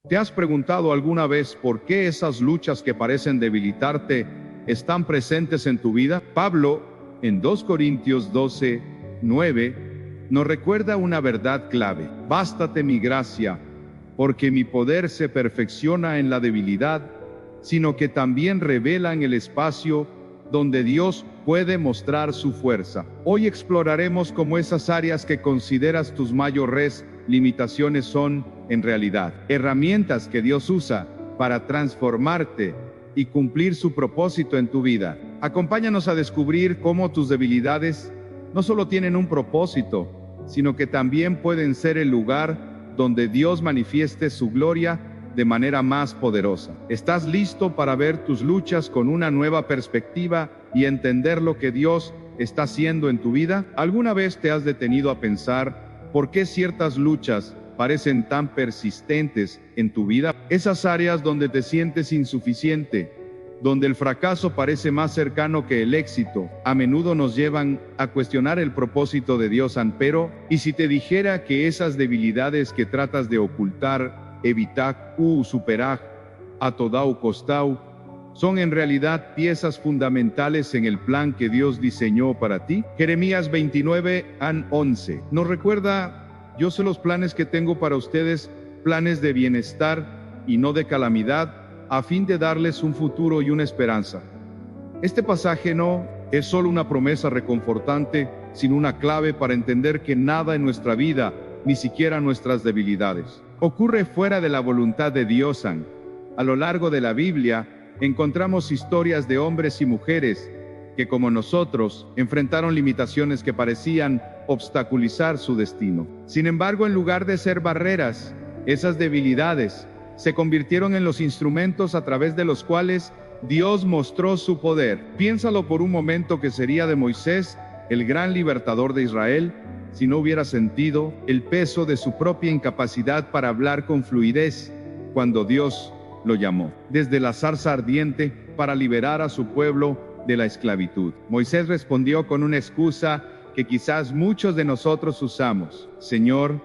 ¿Te has preguntado alguna vez por qué esas luchas que parecen debilitarte están presentes en tu vida? Pablo, en 2 Corintios 12:9, nos recuerda una verdad clave: bástate mi gracia, porque mi poder se perfecciona en la debilidad, sino que también revela en el espacio donde Dios puede mostrar su fuerza. Hoy exploraremos cómo esas áreas que consideras tus mayores limitaciones son, en realidad, herramientas que Dios usa para transformarte y cumplir su propósito en tu vida. Acompáñanos a descubrir cómo tus debilidades no solo tienen un propósito, sino que también pueden ser el lugar donde Dios manifieste su gloria de manera más poderosa. ¿Estás listo para ver tus luchas con una nueva perspectiva y entender lo que Dios está haciendo en tu vida? ¿Alguna vez te has detenido a pensar por qué ciertas luchas parecen tan persistentes en tu vida? Esas áreas donde te sientes insuficiente, donde el fracaso parece más cercano que el éxito, a menudo nos llevan a cuestionar el propósito de Dios. Pero, ¿y si te dijera que esas debilidades que tratas de ocultar, evitar u superar a toda costa son en realidad piezas fundamentales en el plan que Dios diseñó para ti? Jeremías 29:11 nos recuerda: yo sé los planes que tengo para ustedes, planes de bienestar y no de calamidad, a fin de darles un futuro y una esperanza. Este pasaje no es solo una promesa reconfortante, sino una clave para entender que nada en nuestra vida, ni siquiera nuestras debilidades, ocurre fuera de la voluntad de Dios. A lo largo de la Biblia encontramos historias de hombres y mujeres que, como nosotros, enfrentaron limitaciones que parecían obstaculizar su destino. Sin embargo, en lugar de ser barreras, esas debilidades se convirtieron en los instrumentos a través de los cuales Dios mostró su poder. Piénsalo por un momento que sería de Moisés, el gran libertador de Israel, si no hubiera sentido el peso de su propia incapacidad para hablar con fluidez cuando Dios lo llamó desde la zarza ardiente para liberar a su pueblo de la esclavitud. Moisés respondió con una excusa que quizás muchos de nosotros usamos: Señor,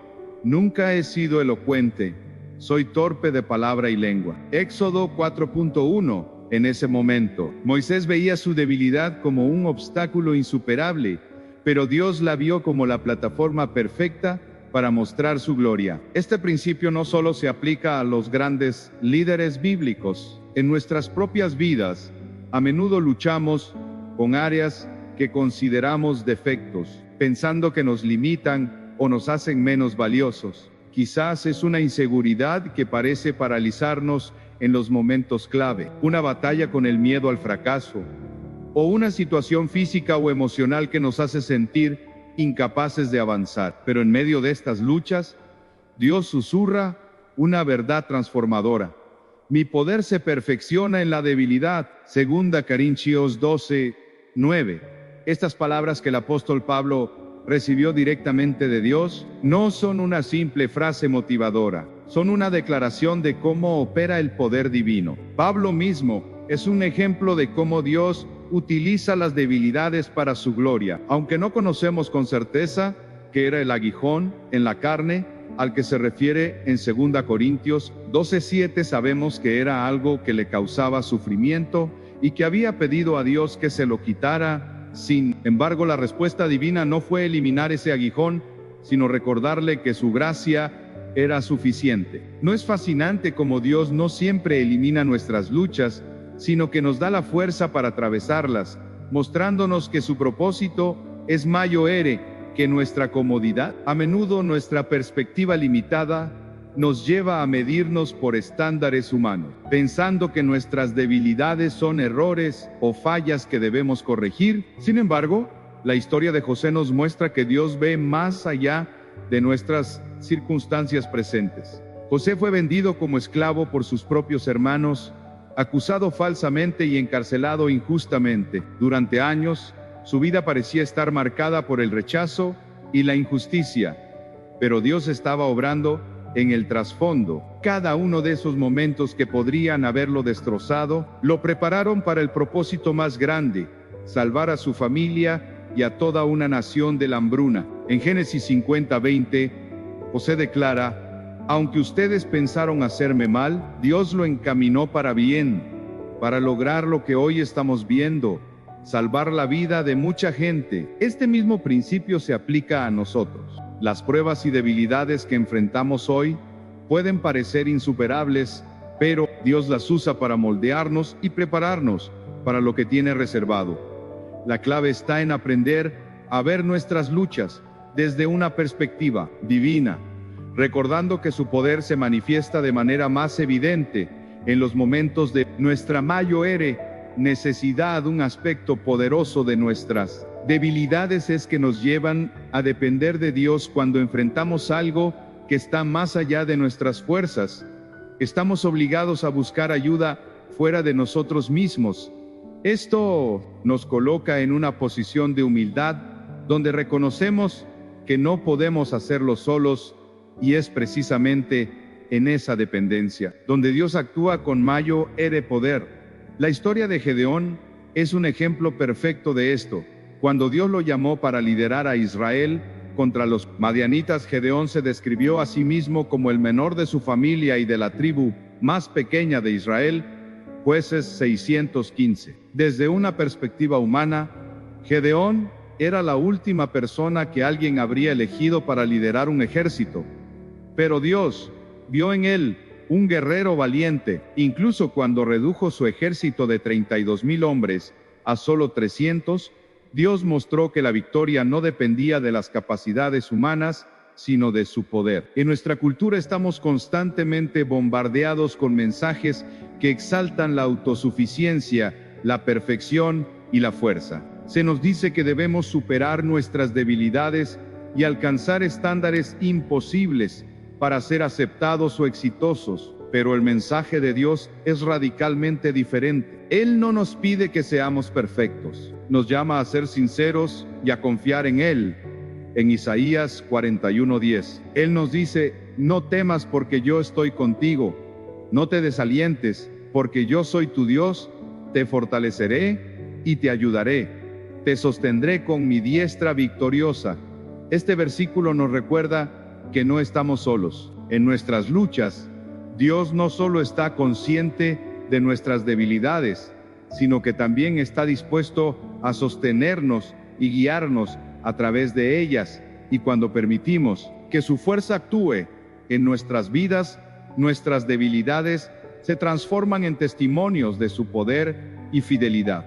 nunca he sido elocuente, soy torpe de palabra y lengua. Éxodo 4:1. En ese momento, Moisés veía su debilidad como un obstáculo insuperable, pero Dios la vio como la plataforma perfecta para mostrar su gloria. Este principio no solo se aplica a los grandes líderes bíblicos. En nuestras propias vidas, a menudo luchamos con áreas que consideramos defectos, pensando que nos limitan o nos hacen menos valiosos. Quizás es una inseguridad que parece paralizarnos en los momentos clave, una batalla con el miedo al fracaso, o una situación física o emocional que nos hace sentir incapaces de avanzar. Pero en medio de estas luchas, Dios susurra una verdad transformadora: mi poder se perfecciona en la debilidad. 2 Corintios 12:9. Estas palabras que el apóstol Pablo recibió directamente de Dios no son una simple frase motivadora, son una declaración de cómo opera el poder divino. Pablo mismo es un ejemplo de cómo Dios utiliza las debilidades para su gloria. Aunque no conocemos con certeza qué era el aguijón en la carne al que se refiere en 2 Corintios 12:7, sabemos que era algo que le causaba sufrimiento y que había pedido a Dios que se lo quitara. Sin embargo, la respuesta divina no fue eliminar ese aguijón, sino recordarle que su gracia era suficiente. ¿No es fascinante cómo Dios no siempre elimina nuestras luchas, sino que nos da la fuerza para atravesarlas, mostrándonos que su propósito es mayor que nuestra comodidad? A menudo nuestra perspectiva limitada nos lleva a medirnos por estándares humanos, pensando que nuestras debilidades son errores o fallas que debemos corregir. Sin embargo, la historia de José nos muestra que Dios ve más allá de nuestras circunstancias presentes. José fue vendido como esclavo por sus propios hermanos, acusado falsamente y encarcelado injustamente. Durante años, su vida parecía estar marcada por el rechazo y la injusticia, pero Dios estaba obrando en el trasfondo. Cada uno de esos momentos que podrían haberlo destrozado, lo prepararon para el propósito más grande: salvar a su familia y a toda una nación de la hambruna. En Génesis 50:20, José declara: Aunque ustedes pensaron hacerme mal, Dios lo encaminó para bien, para lograr lo que hoy estamos viendo, salvar la vida de mucha gente. Este mismo principio se aplica a nosotros. Las pruebas y debilidades que enfrentamos hoy pueden parecer insuperables, pero Dios las usa para moldearnos y prepararnos para lo que tiene reservado. La clave está en aprender a ver nuestras luchas desde una perspectiva divina, recordando que su poder se manifiesta de manera más evidente en los momentos de nuestra mayor necesidad. Un aspecto poderoso de nuestras debilidades es que nos llevan a depender de Dios cuando enfrentamos algo que está más allá de nuestras fuerzas. Estamos obligados a buscar ayuda fuera de nosotros mismos. Esto nos coloca en una posición de humildad, donde reconocemos que no podemos hacerlo solos, y es precisamente en esa dependencia donde Dios actúa con mayor poder. La historia de Gedeón es un ejemplo perfecto de esto. Cuando Dios lo llamó para liderar a Israel contra los madianitas, Gedeón se describió a sí mismo como el menor de su familia y de la tribu más pequeña de Israel. Jueces 615. Desde una perspectiva humana, Gedeón era la última persona que alguien habría elegido para liderar un ejército. Pero Dios vio en él un guerrero valiente. Incluso cuando redujo su ejército de 32,000 hombres a solo 300, Dios mostró que la victoria no dependía de las capacidades humanas, sino de su poder. En nuestra cultura estamos constantemente bombardeados con mensajes que exaltan la autosuficiencia, la perfección y la fuerza. Se nos dice que debemos superar nuestras debilidades y alcanzar estándares imposibles para ser aceptados o exitosos, pero el mensaje de Dios es radicalmente diferente. Él no nos pide que seamos perfectos, nos llama a ser sinceros y a confiar en Él. En Isaías 41:10, Él nos dice: no temas porque yo estoy contigo, no te desalientes porque yo soy tu Dios, te fortaleceré y te ayudaré, te sostendré con mi diestra victoriosa. Este versículo nos recuerda que no estamos solos. En nuestras luchas, Dios no solo está consciente de nuestras debilidades, sino que también está dispuesto a sostenernos y guiarnos a través de ellas. Y cuando permitimos que su fuerza actúe en nuestras vidas, nuestras debilidades se transforman en testimonios de su poder y fidelidad.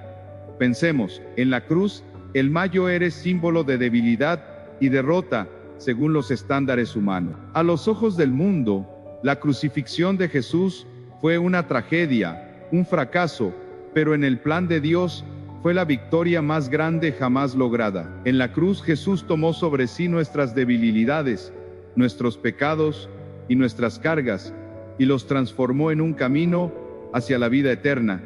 Pensemos, en la cruz, el mayor es símbolo de debilidad y derrota según los estándares humanos. A los ojos del mundo, la crucifixión de Jesús fue una tragedia, un fracaso, pero en el plan de Dios fue la victoria más grande jamás lograda. En la cruz Jesús tomó sobre sí nuestras debilidades, nuestros pecados y nuestras cargas, y los transformó en un camino hacia la vida eterna.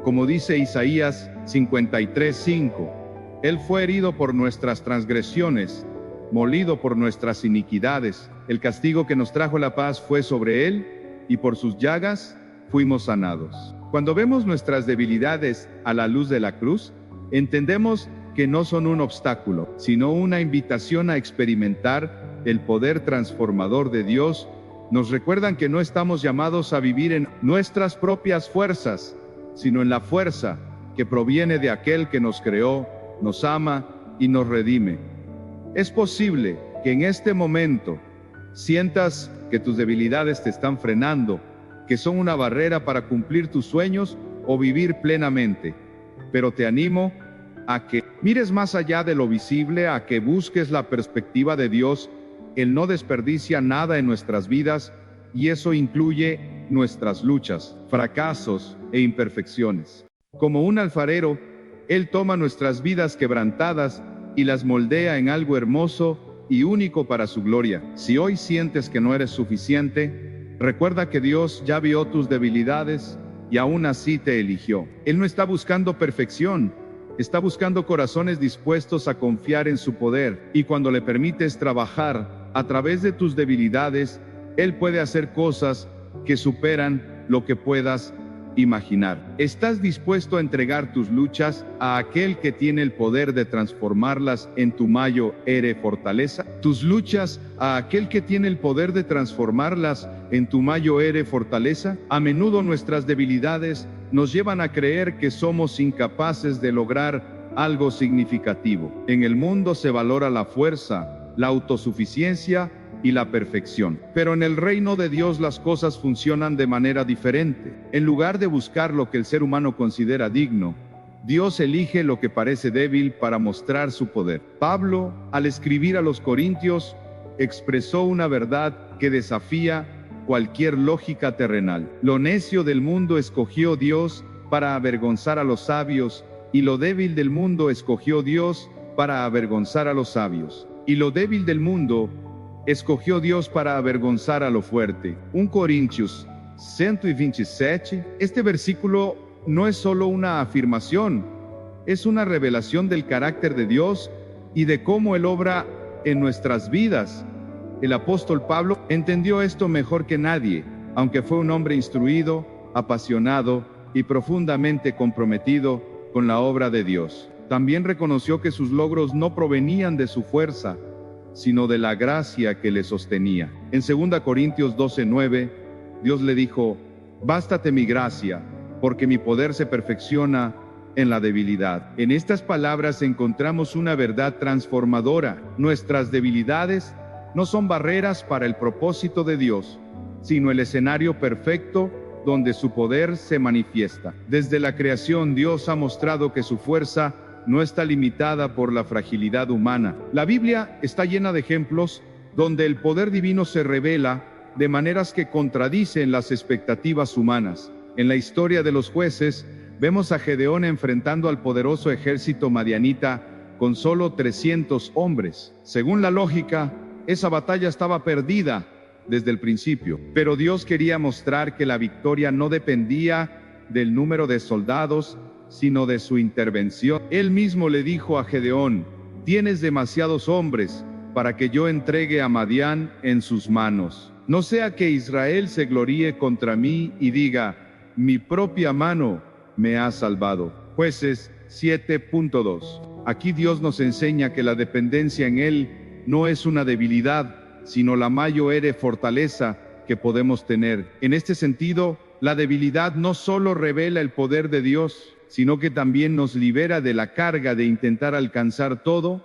Como dice Isaías 53:5, Él fue herido por nuestras transgresiones, molido por nuestras iniquidades. El castigo que nos trajo la paz fue sobre Él, y por sus llagas fuimos sanados. Cuando vemos nuestras debilidades a la luz de la cruz, entendemos que no son un obstáculo, sino una invitación a experimentar el poder transformador de Dios. Nos recuerdan que no estamos llamados a vivir en nuestras propias fuerzas, sino en la fuerza que proviene de aquel que nos creó, nos ama y nos redime. Es posible que en este momento sientas que tus debilidades te están frenando, que son una barrera para cumplir tus sueños o vivir plenamente. Pero te animo a que mires más allá de lo visible, a que busques la perspectiva de Dios. Él no desperdicia nada en nuestras vidas, y eso incluye nuestras luchas, fracasos e imperfecciones. Como un alfarero, Él toma nuestras vidas quebrantadas y las moldea en algo hermoso y único para su gloria. Si hoy sientes que no eres suficiente, recuerda que Dios ya vio tus debilidades y aún así te eligió. Él no está buscando perfección, está buscando corazones dispuestos a confiar en su poder. Y cuando le permites trabajar a través de tus debilidades, Él puede hacer cosas que superan lo que puedas imaginar. ¿Estás dispuesto a entregar tus luchas a aquel que tiene el poder de transformarlas en tu mayor fortaleza? ¿Tus luchas a aquel que tiene el poder de transformarlas en tu mayor fortaleza? A menudo nuestras debilidades nos llevan a creer que somos incapaces de lograr algo significativo. En el mundo se valora la fuerza, la autosuficiencia y la perfección. Pero en el reino de Dios las cosas funcionan de manera diferente. En lugar de buscar lo que el ser humano considera digno, Dios elige lo que parece débil para mostrar su poder. Pablo, al escribir a los Corintios, expresó una verdad que desafía cualquier lógica terrenal. Lo necio del mundo escogió Dios para avergonzar a los sabios, y lo débil del mundo escogió Dios para avergonzar a los sabios. Y lo débil del mundo escogió Dios para avergonzar a lo fuerte. 1 Corintios 127. Este versículo no es solo una afirmación, es una revelación del carácter de Dios y de cómo Él obra en nuestras vidas. El apóstol Pablo entendió esto mejor que nadie, aunque fue un hombre instruido, apasionado y profundamente comprometido con la obra de Dios. También reconoció que sus logros no provenían de su fuerza, sino de la gracia que le sostenía. En 2 Corintios 12:9, Dios le dijo: «Bástate mi gracia, porque mi poder se perfecciona en la debilidad». En estas palabras encontramos una verdad transformadora. Nuestras debilidades no son barreras para el propósito de Dios, sino el escenario perfecto donde su poder se manifiesta. Desde la creación, Dios ha mostrado que su fuerza no está limitada por la fragilidad humana. La Biblia está llena de ejemplos donde el poder divino se revela de maneras que contradicen las expectativas humanas. En la historia de los jueces, vemos a Gedeón enfrentando al poderoso ejército madianita con solo 300 hombres. Según la lógica, esa batalla estaba perdida desde el principio, pero Dios quería mostrar que la victoria no dependía del número de soldados, sino de su intervención. Él mismo le dijo a Gedeón: «Tienes demasiados hombres para que yo entregue a Madián en sus manos. No sea que Israel se gloríe contra mí y diga: mi propia mano me ha salvado». Jueces 7:2. Aquí Dios nos enseña que la dependencia en Él no es una debilidad, sino la mayor fortaleza que podemos tener. En este sentido, la debilidad no solo revela el poder de Dios, sino que también nos libera de la carga de intentar alcanzar todo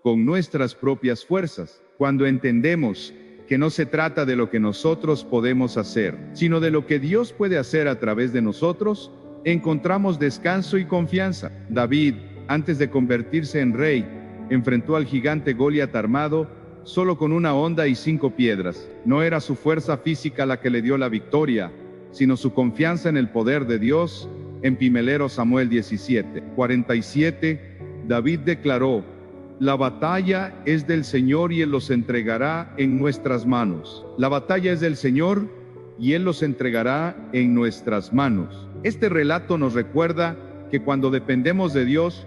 con nuestras propias fuerzas. Cuando entendemos que no se trata de lo que nosotros podemos hacer, sino de lo que Dios puede hacer a través de nosotros, encontramos descanso y confianza. David, antes de convertirse en rey, enfrentó al gigante Goliat armado solo con una honda y 5 piedras. No era su fuerza física la que le dio la victoria, sino su confianza en el poder de Dios. En 1 Samuel 17:47, David declaró: «La batalla es del Señor y Él los entregará en nuestras manos». La batalla es del Señor y Él los entregará en nuestras manos. Este relato nos recuerda que cuando dependemos de Dios,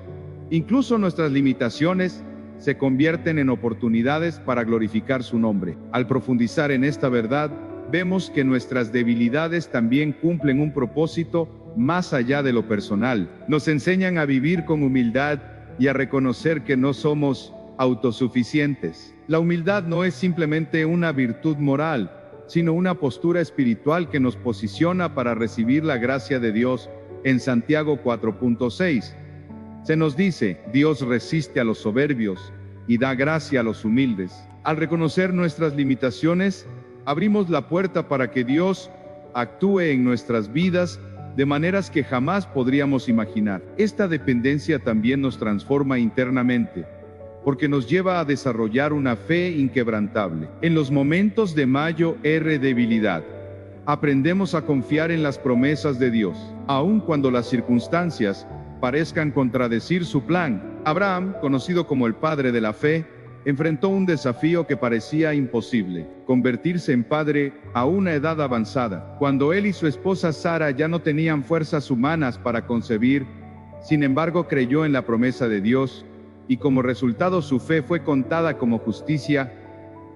incluso nuestras limitaciones se convierten en oportunidades para glorificar su nombre. Al profundizar en esta verdad, vemos que nuestras debilidades también cumplen un propósito más allá de lo personal. Nos enseñan a vivir con humildad y a reconocer que no somos autosuficientes. La humildad no es simplemente una virtud moral, sino una postura espiritual que nos posiciona para recibir la gracia de Dios. En Santiago 4:6 se nos dice: «Dios resiste a los soberbios y da gracia a los humildes». Al reconocer nuestras limitaciones, abrimos la puerta para que Dios actúe en nuestras vidas de maneras que jamás podríamos imaginar. Esta dependencia también nos transforma internamente, porque nos lleva a desarrollar una fe inquebrantable. En los momentos de mayor debilidad, aprendemos a confiar en las promesas de Dios, aun cuando las circunstancias parezcan contradecir su plan. Abraham, conocido como el padre de la fe, enfrentó un desafío que parecía imposible: convertirse en padre a una edad avanzada. Cuando él y su esposa Sara ya no tenían fuerzas humanas para concebir, sin embargo creyó en la promesa de Dios, y como resultado su fe fue contada como justicia.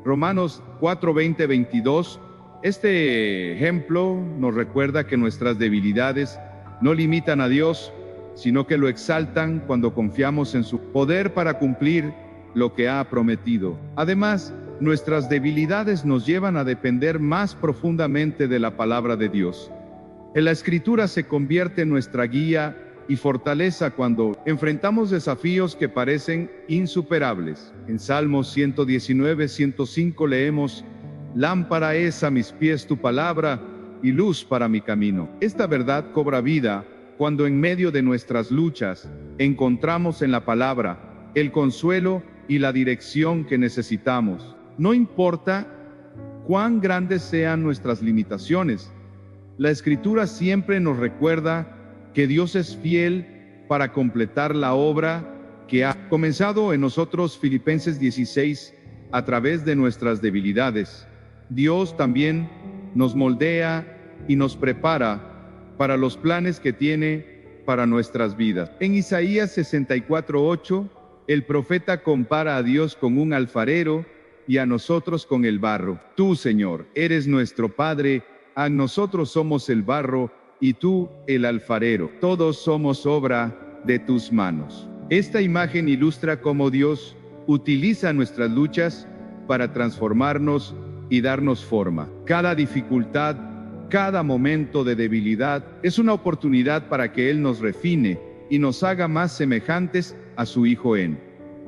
Romanos 4:20-22 Este ejemplo nos recuerda que nuestras debilidades no limitan a Dios, sino que lo exaltan cuando confiamos en su poder para cumplir lo que ha prometido. Además, nuestras debilidades nos llevan a depender más profundamente de la palabra de Dios. En la Escritura se convierte en nuestra guía y fortaleza cuando enfrentamos desafíos que parecen insuperables. En Salmos 119, 105 leemos: Lámpara es a mis pies tu palabra y luz para mi camino. Esta verdad cobra vida cuando en medio de nuestras luchas encontramos en la palabra el consuelo y la dirección que necesitamos. No importa cuán grandes sean nuestras limitaciones, la Escritura siempre nos recuerda que Dios es fiel para completar la obra que ha comenzado en nosotros. Filipenses 16, a través de nuestras debilidades, Dios también nos moldea y nos prepara para los planes que tiene para nuestras vidas. En Isaías 64:8, el profeta compara a Dios con un alfarero y a nosotros con el barro. Tú, Señor, eres nuestro Padre, a nosotros somos el barro y tú el alfarero. Todos somos obra de tus manos. Esta imagen ilustra cómo Dios utiliza nuestras luchas para transformarnos y darnos forma. Cada dificultad, cada momento de debilidad es una oportunidad para que Él nos refine y nos haga más semejantes a su Hijo en.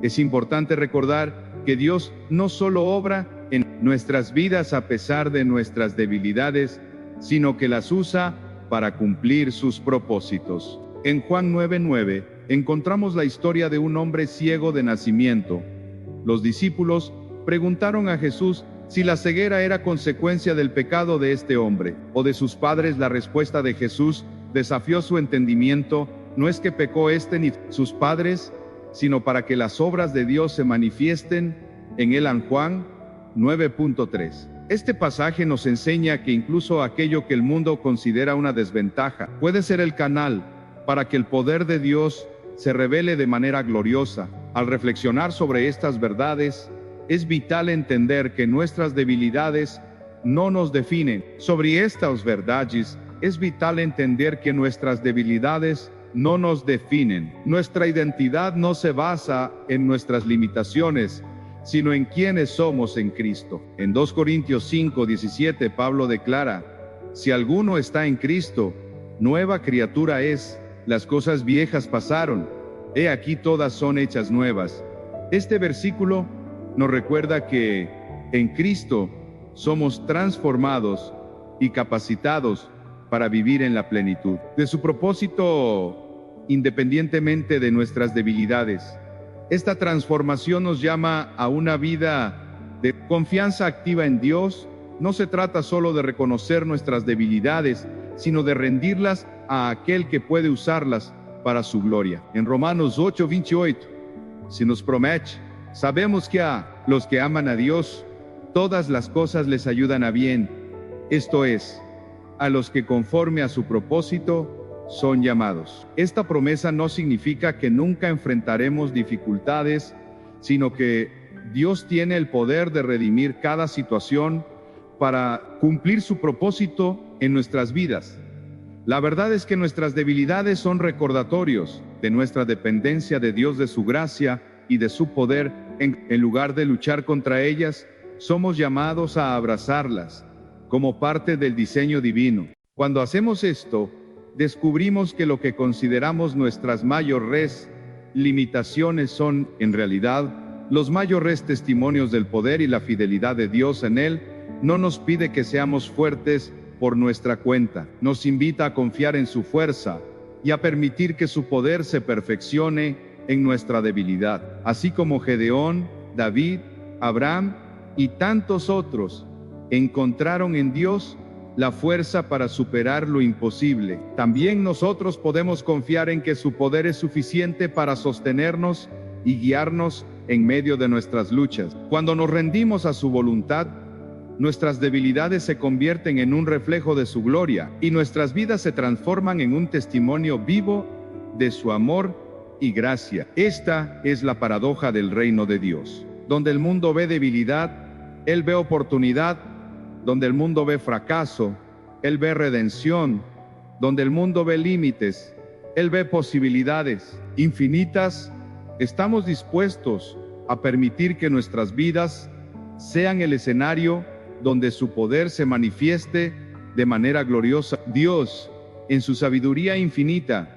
Es importante recordar que Dios no solo obra en nuestras vidas a pesar de nuestras debilidades, sino que las usa para cumplir sus propósitos. En Juan 9:9 encontramos la historia de un hombre ciego de nacimiento. Los discípulos preguntaron a Jesús si la ceguera era consecuencia del pecado de este hombre o de sus padres. La respuesta de Jesús desafió su entendimiento. No es que pecó este ni sus padres, sino para que las obras de Dios se manifiesten en él. Juan 9:3. Este pasaje nos enseña que incluso aquello que el mundo considera una desventaja puede ser el canal para que el poder de Dios se revele de manera gloriosa. Al reflexionar sobre estas verdades, es vital entender que nuestras debilidades no nos definen. Sobre estas verdades, es vital entender que nuestras debilidades no nos definen. Nuestra identidad no se basa en nuestras limitaciones, sino en quienes somos en Cristo. En 2 Corintios 5:17, Pablo declara: si alguno está en Cristo, nueva criatura es, las cosas viejas pasaron, he aquí todas son hechas nuevas. Este versículo nos recuerda que en Cristo somos transformados y capacitados para vivir en la plenitud de su propósito, independientemente de nuestras debilidades. Esta transformación nos llama a una vida de confianza activa en Dios. No se trata solo de reconocer nuestras debilidades, sino de rendirlas a aquel que puede usarlas para su gloria. En Romanos 8:28, se nos promete: sabemos que a los que aman a Dios, todas las cosas les ayudan a bien, esto es, a los que conforme a su propósito son llamados. Esta promesa no significa que nunca enfrentaremos dificultades, sino que Dios tiene el poder de redimir cada situación para cumplir su propósito en nuestras vidas. La verdad es que nuestras debilidades son recordatorios de nuestra dependencia de Dios, de su gracia y de su poder. En lugar de luchar contra ellas, somos llamados a abrazarlas como parte del diseño divino. Cuando hacemos esto, descubrimos que lo que consideramos nuestras mayores limitaciones son, en realidad, los mayores testimonios del poder y la fidelidad de Dios en Él. No nos pide que seamos fuertes por nuestra cuenta, nos invita a confiar en su fuerza y a permitir que su poder se perfeccione en nuestra debilidad. Así como Gedeón, David, Abraham y tantos otros encontraron en Dios la fuerza para superar lo imposible, también nosotros podemos confiar en que su poder es suficiente para sostenernos y guiarnos en medio de nuestras luchas. Cuando nos rendimos a su voluntad, nuestras debilidades se convierten en un reflejo de su gloria, y nuestras vidas se transforman en un testimonio vivo de su amor y gracia. Esta es la paradoja del reino de Dios. Donde el mundo ve debilidad, Él ve oportunidad. donde el mundo ve fracaso, Él ve redención. Donde el mundo ve límites, Él ve posibilidades infinitas. Estamos dispuestos a permitir que nuestras vidas sean el escenario donde su poder se manifieste de manera gloriosa. Dios, en su sabiduría infinita,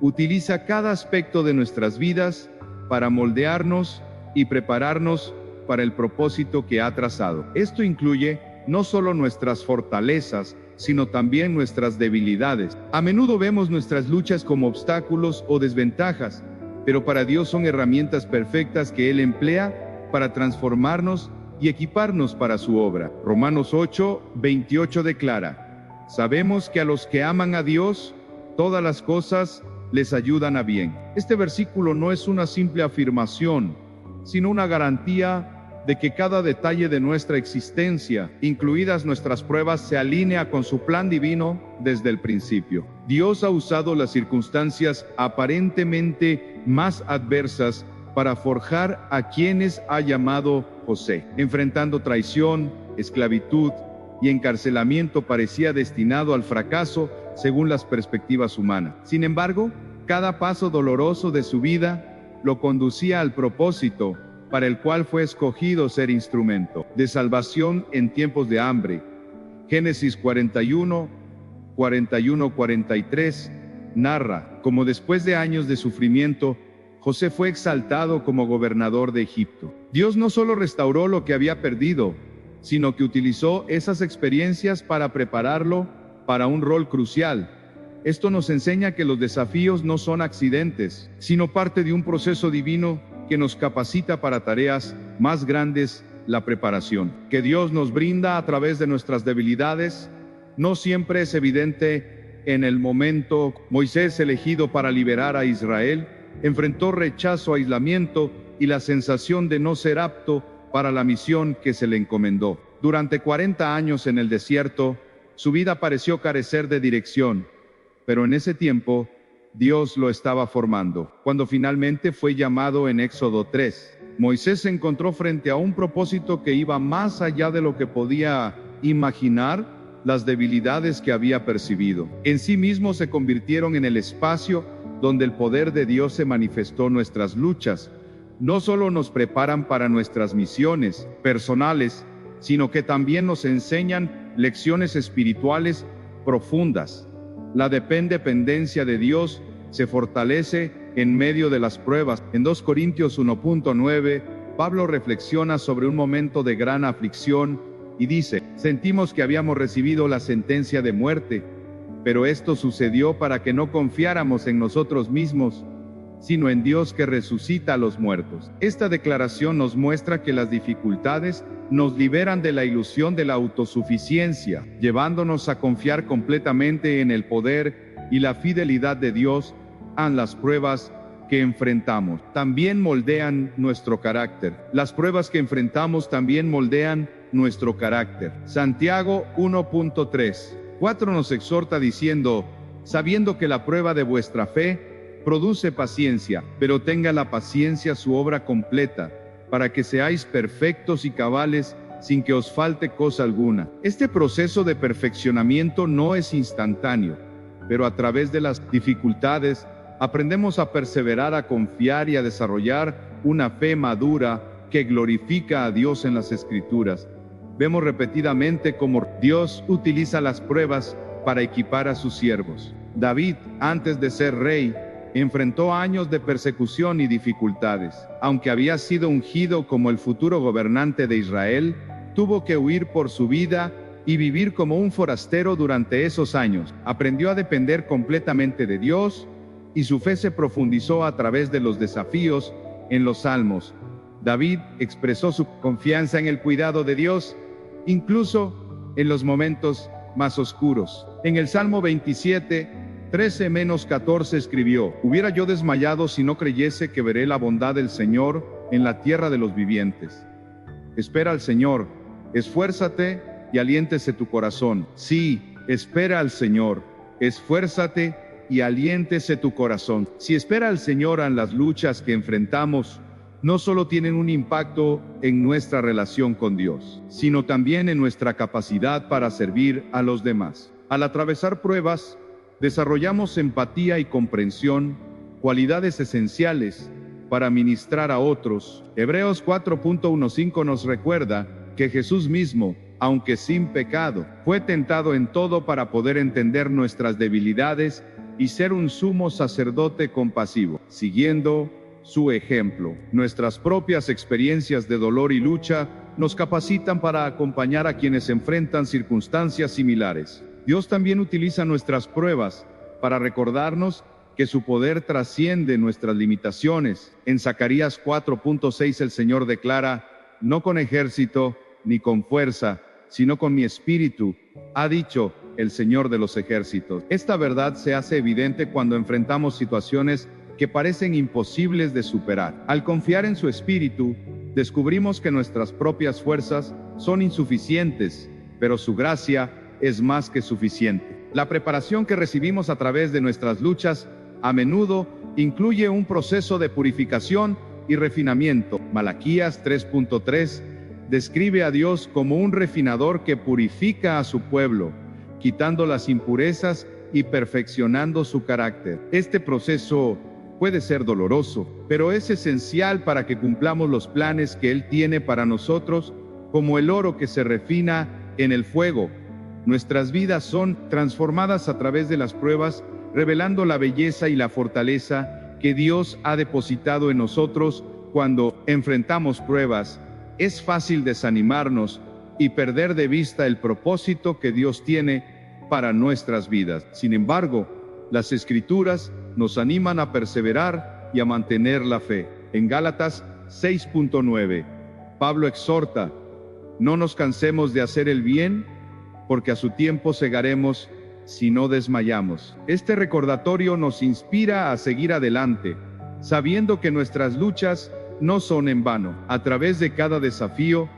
utiliza cada aspecto de nuestras vidas para moldearnos y prepararnos para el propósito que ha trazado. Esto incluye no solo nuestras fortalezas, sino también nuestras debilidades. A menudo vemos nuestras luchas como obstáculos o desventajas, pero para Dios son herramientas perfectas que Él emplea para transformarnos y equiparnos para su obra. Romanos 8:28 declara: sabemos que a los que aman a Dios, todas las cosas les ayudan a bien. Este versículo no es una simple afirmación, sino una garantía de que cada detalle de nuestra existencia, incluidas nuestras pruebas, se alinea con su plan divino desde el principio. Dios ha usado las circunstancias aparentemente más adversas para forjar a quienes ha llamado José. Enfrentando traición, esclavitud y encarcelamiento, parecía destinado al fracaso según las perspectivas humanas. Sin embargo, cada paso doloroso de su vida lo conducía al propósito para el cual fue escogido ser instrumento de salvación en tiempos de hambre. Génesis 41:43 narra cómo después de años de sufrimiento, José fue exaltado como gobernador de Egipto. Dios no solo restauró lo que había perdido, sino que utilizó esas experiencias para prepararlo para un rol crucial. Esto nos enseña que los desafíos no son accidentes, sino parte de un proceso divino que nos capacita para tareas más grandes. La preparación que Dios nos brinda a través de nuestras debilidades no siempre es evidente en el momento. Moisés, elegido para liberar a Israel, enfrentó rechazo, aislamiento y la sensación de no ser apto para la misión que se le encomendó. Durante 40 años en el desierto, su vida pareció carecer de dirección, pero en ese tiempo Dios lo estaba formando. Cuando finalmente fue llamado en Éxodo 3, Moisés se encontró frente a un propósito que iba más allá de lo que podía imaginar. Las debilidades que había percibido en sí mismo se convirtieron en el espacio donde el poder de Dios se manifestó. Nuestras luchas no solo nos preparan para nuestras misiones personales, sino que también nos enseñan lecciones espirituales profundas. La dependencia de Dios se fortalece en medio de las pruebas. En 2 Corintios 1:9, Pablo reflexiona sobre un momento de gran aflicción y dice: sentimos que habíamos recibido la sentencia de muerte, pero esto sucedió para que no confiáramos en nosotros mismos, sino en Dios que resucita a los muertos. Esta declaración nos muestra que las dificultades nos liberan de la ilusión de la autosuficiencia, llevándonos a confiar completamente en el poder y la fidelidad de Dios. Las pruebas que enfrentamos también moldean nuestro carácter. Las pruebas que enfrentamos también moldean nuestro carácter. Santiago 1:3-4 nos exhorta diciendo: sabiendo que la prueba de vuestra fe produce paciencia, pero tenga la paciencia su obra completa, para que seáis perfectos y cabales, sin que os falte cosa alguna. Este proceso de perfeccionamiento no es instantáneo, pero a través de las dificultades aprendemos a perseverar, a confiar y a desarrollar una fe madura que glorifica a Dios. En las Escrituras vemos repetidamente cómo Dios utiliza las pruebas para equipar a sus siervos. David, antes de ser rey, enfrentó años de persecución y dificultades. Aunque había sido ungido como el futuro gobernante de Israel, tuvo que huir por su vida y vivir como un forastero durante esos años. Aprendió a depender completamente de Dios y su fe se profundizó a través de los desafíos. En los Salmos, David expresó su confianza en el cuidado de Dios, incluso en los momentos más oscuros. En el Salmo 27:13-14 escribió: hubiera yo desmayado si no creyese que veré la bondad del Señor en la tierra de los vivientes. Espera al Señor, esfuérzate y aliéntese tu corazón. Sí, espera al Señor, esfuérzate y aliéntese tu corazón. Si espera al Señor en las luchas que enfrentamos, no solo tienen un impacto en nuestra relación con Dios, sino también en nuestra capacidad para servir a los demás. Al atravesar pruebas, desarrollamos empatía y comprensión, cualidades esenciales para ministrar a otros. Hebreos 4.15 nos recuerda que Jesús mismo, aunque sin pecado, fue tentado en todo para poder entender nuestras debilidades y ser un sumo sacerdote compasivo, siguiendo su ejemplo. Nuestras propias experiencias de dolor y lucha nos capacitan para acompañar a quienes enfrentan circunstancias similares. Dios también utiliza nuestras pruebas para recordarnos que su poder trasciende nuestras limitaciones. En Zacarías 4.6 el Señor declara: no con ejército ni con fuerza, sino con mi espíritu, ha dicho el Señor de los ejércitos. Esta verdad se hace evidente cuando enfrentamos situaciones que parecen imposibles de superar. Al confiar en su espíritu, descubrimos que nuestras propias fuerzas son insuficientes, pero su gracia es más que suficiente. La preparación que recibimos a través de nuestras luchas a menudo incluye un proceso de purificación y refinamiento. Malaquías 3.3 describe a Dios como un refinador que purifica a su pueblo, quitando las impurezas y perfeccionando su carácter. Este proceso puede ser doloroso, pero es esencial para que cumplamos los planes que Él tiene para nosotros, como el oro que se refina en el fuego. Nuestras vidas son transformadas a través de las pruebas, revelando la belleza y la fortaleza que Dios ha depositado en nosotros. Cuando enfrentamos pruebas, es fácil desanimarnos y perder de vista el propósito que Dios tiene para nuestras vidas. Sin embargo, las Escrituras nos animan a perseverar y a mantener la fe. En Gálatas 6.9, Pablo exhorta: no nos cansemos de hacer el bien, porque a su tiempo segaremos si no desmayamos. Este recordatorio nos inspira a seguir adelante, sabiendo que nuestras luchas no son en vano. A través de cada desafío,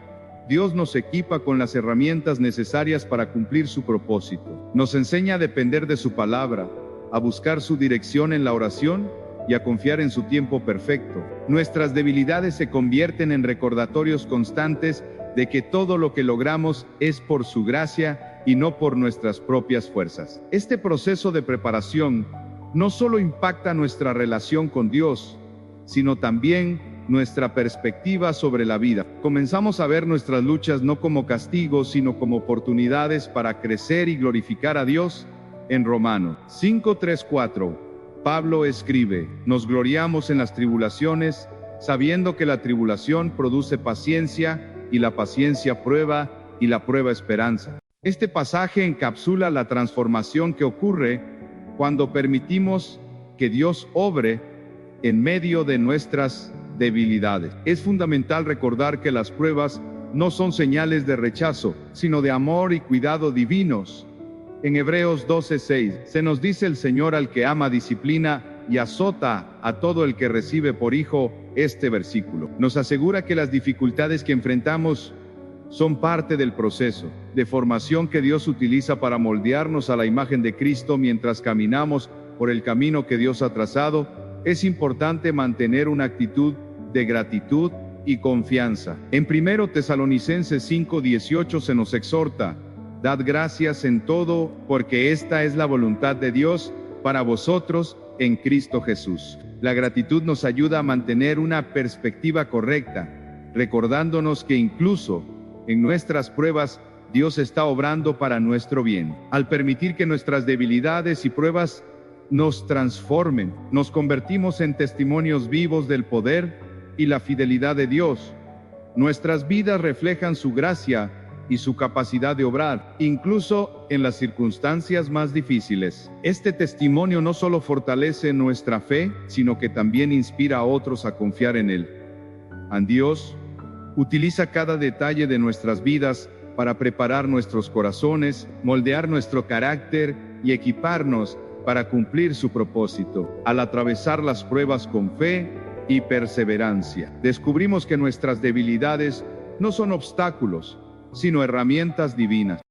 Dios nos equipa con las herramientas necesarias para cumplir su propósito. Nos enseña a depender de su palabra, a buscar su dirección en la oración y a confiar en su tiempo perfecto. Nuestras debilidades se convierten en recordatorios constantes de que todo lo que logramos es por su gracia y no por nuestras propias fuerzas. Este proceso de preparación no solo impacta nuestra relación con Dios, sino también nuestra perspectiva sobre la vida. Comenzamos a ver nuestras luchas no como castigos, sino como oportunidades para crecer y glorificar a Dios. En Romanos 5:3-4, Pablo escribe: nos gloriamos en las tribulaciones, sabiendo que la tribulación produce paciencia, y la paciencia prueba, y la prueba esperanza. Este pasaje encapsula la transformación que ocurre cuando permitimos que Dios obre en medio de nuestras debilidades. Es fundamental recordar que las pruebas no son señales de rechazo, sino de amor y cuidado divinos. En Hebreos 12:6 se nos dice: el Señor al que ama disciplina y azota a todo el que recibe por hijo. Este versículo nos asegura que las dificultades que enfrentamos son parte del proceso de formación que Dios utiliza para moldearnos a la imagen de Cristo. Mientras caminamos por el camino que Dios ha trazado, es importante mantener una actitud de gratitud y confianza. En 1 Tesalonicenses 5:18 se nos exhorta: dad gracias en todo, porque esta es la voluntad de Dios para vosotros en Cristo Jesús. La gratitud nos ayuda a mantener una perspectiva correcta, recordándonos que incluso en nuestras pruebas, Dios está obrando para nuestro bien. Al permitir que nuestras debilidades y pruebas nos transformen, nos convertimos en testimonios vivos del poder y la fidelidad de Dios. Nuestras vidas reflejan su gracia y su capacidad de obrar, incluso en las circunstancias más difíciles. Este testimonio no solo fortalece nuestra fe, sino que también inspira a otros a confiar en Él. Dios utiliza cada detalle de nuestras vidas para preparar nuestros corazones, moldear nuestro carácter y equiparnos para cumplir su propósito. Al atravesar las pruebas con fe y perseverancia, descubrimos que nuestras debilidades no son obstáculos, sino herramientas divinas.